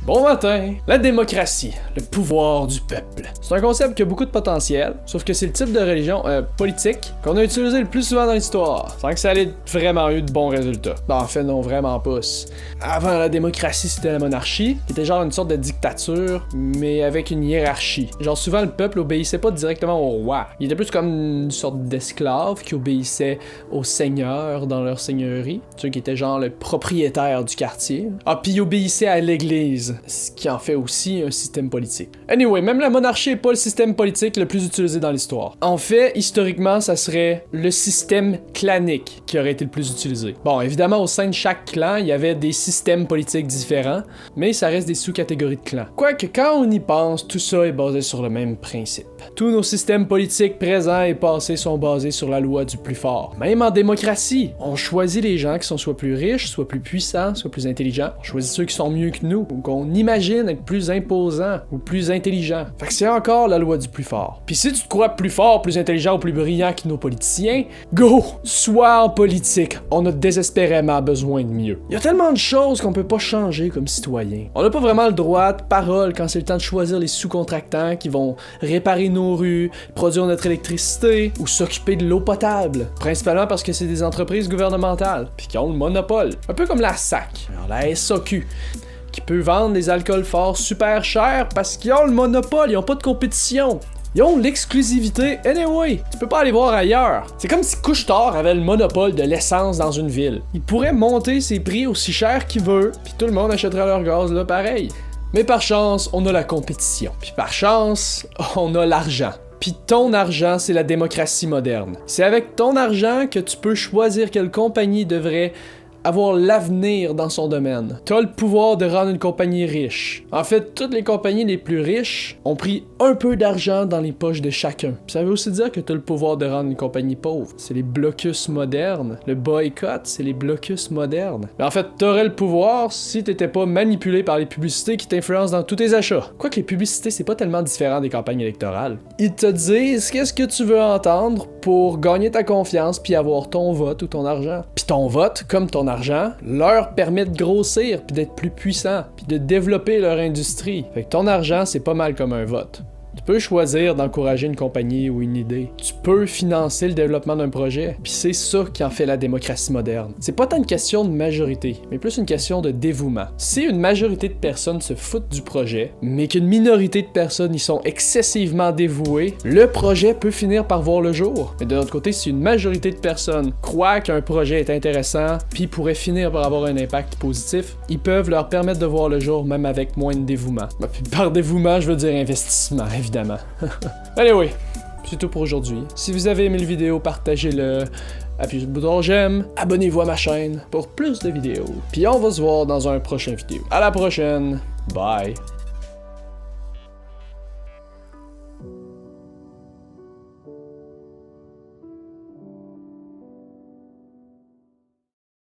Bon matin! La démocratie, le pouvoir du peuple. C'est un concept qui a beaucoup de potentiel, sauf que c'est le type de religion politique qu'on a utilisé le plus souvent dans l'histoire, sans que ça ait vraiment eu de bons résultats. Ben, en fait, non, vraiment pas. Avant la démocratie, c'était la monarchie, qui était genre une sorte de dictature, mais avec une hiérarchie. Genre souvent, le peuple obéissait pas directement au roi. Il était plus comme une sorte d'esclave qui obéissait aux seigneurs dans leur seigneurie, ceux qui étaient genre le propriétaire du quartier. Ah, puis il obéissait à l'église. Ce qui en fait aussi un système politique. Anyway, même la monarchie est pas le système politique le plus utilisé dans l'histoire. En fait, historiquement, ça serait le système clanique qui aurait été le plus utilisé. Bon, évidemment, au sein de chaque clan, il y avait des systèmes politiques différents, mais ça reste des sous-catégories de clans. Quoique, quand on y pense, tout ça est basé sur le même principe. Tous nos systèmes politiques présents et passés sont basés sur la loi du plus fort. Même en démocratie, on choisit les gens qui sont soit plus riches, soit plus puissants, soit plus intelligents. On choisit ceux qui sont mieux que nous, ou qu'on imagine être plus imposants ou plus intelligents. Fait que c'est encore la loi du plus fort. Puis si tu te crois plus fort, plus intelligent ou plus brillant que nos politiciens, go! Sois en politique, on a désespérément besoin de mieux. Il y a tellement de choses qu'on peut pas changer comme citoyen. On n'a pas vraiment le droit de parole quand c'est le temps de choisir les sous-contractants qui vont réparer nos rues, produire notre électricité ou s'occuper de l'eau potable. Principalement parce que c'est des entreprises gouvernementales, puis qui ont le monopole. Un peu comme la SAC, alors la SAQ, qui peut vendre des alcools forts super chers parce qu'ils ont le monopole, ils ont pas de compétition. Ils ont l'exclusivité anyway. Tu peux pas aller voir ailleurs. C'est comme si Couche-Tard avait le monopole de l'essence dans une ville. Il pourrait monter ses prix aussi cher qu'il veut, puis tout le monde achèterait leur gaz là pareil. Mais par chance, on a la compétition. Puis par chance, on a l'argent. Puis ton argent, c'est la démocratie moderne. C'est avec ton argent que tu peux choisir quelle compagnie devrait avoir l'avenir dans son domaine. T'as le pouvoir de rendre une compagnie riche. En fait, toutes les compagnies les plus riches ont pris un peu d'argent dans les poches de chacun. Puis ça veut aussi dire que t'as le pouvoir de rendre une compagnie pauvre. C'est les blocus modernes. Le boycott, c'est les blocus modernes. Mais en fait, t'aurais le pouvoir si t'étais pas manipulé par les publicités qui t'influencent dans tous tes achats. Quoique les publicités, c'est pas tellement différent des campagnes électorales. Ils te disent qu'est-ce que tu veux entendre pour gagner ta confiance puis avoir ton vote ou ton argent. Puis ton vote, comme ton argent, leur permet de grossir puis d'être plus puissants puis de développer leur industrie. Fait que ton argent, c'est pas mal comme un vote. Tu peux choisir d'encourager une compagnie ou une idée. Tu peux financer le développement d'un projet. Puis c'est ça qui en fait la démocratie moderne. C'est pas tant une question de majorité, mais plus une question de dévouement. Si une majorité de personnes se foutent du projet, mais qu'une minorité de personnes y sont excessivement dévouées, le projet peut finir par voir le jour. Mais de l'autre côté, si une majorité de personnes croient qu'un projet est intéressant, puis pourrait finir par avoir un impact positif, ils peuvent leur permettre de voir le jour même avec moins de dévouement. Puis par dévouement, je veux dire investissement, évidemment. Anyway, c'est tout pour aujourd'hui. Si vous avez aimé le vidéo, partagez-le, appuyez sur le bouton j'aime, abonnez-vous à ma chaîne pour plus de vidéos. Puis on va se voir dans un prochain vidéo. À la prochaine, bye!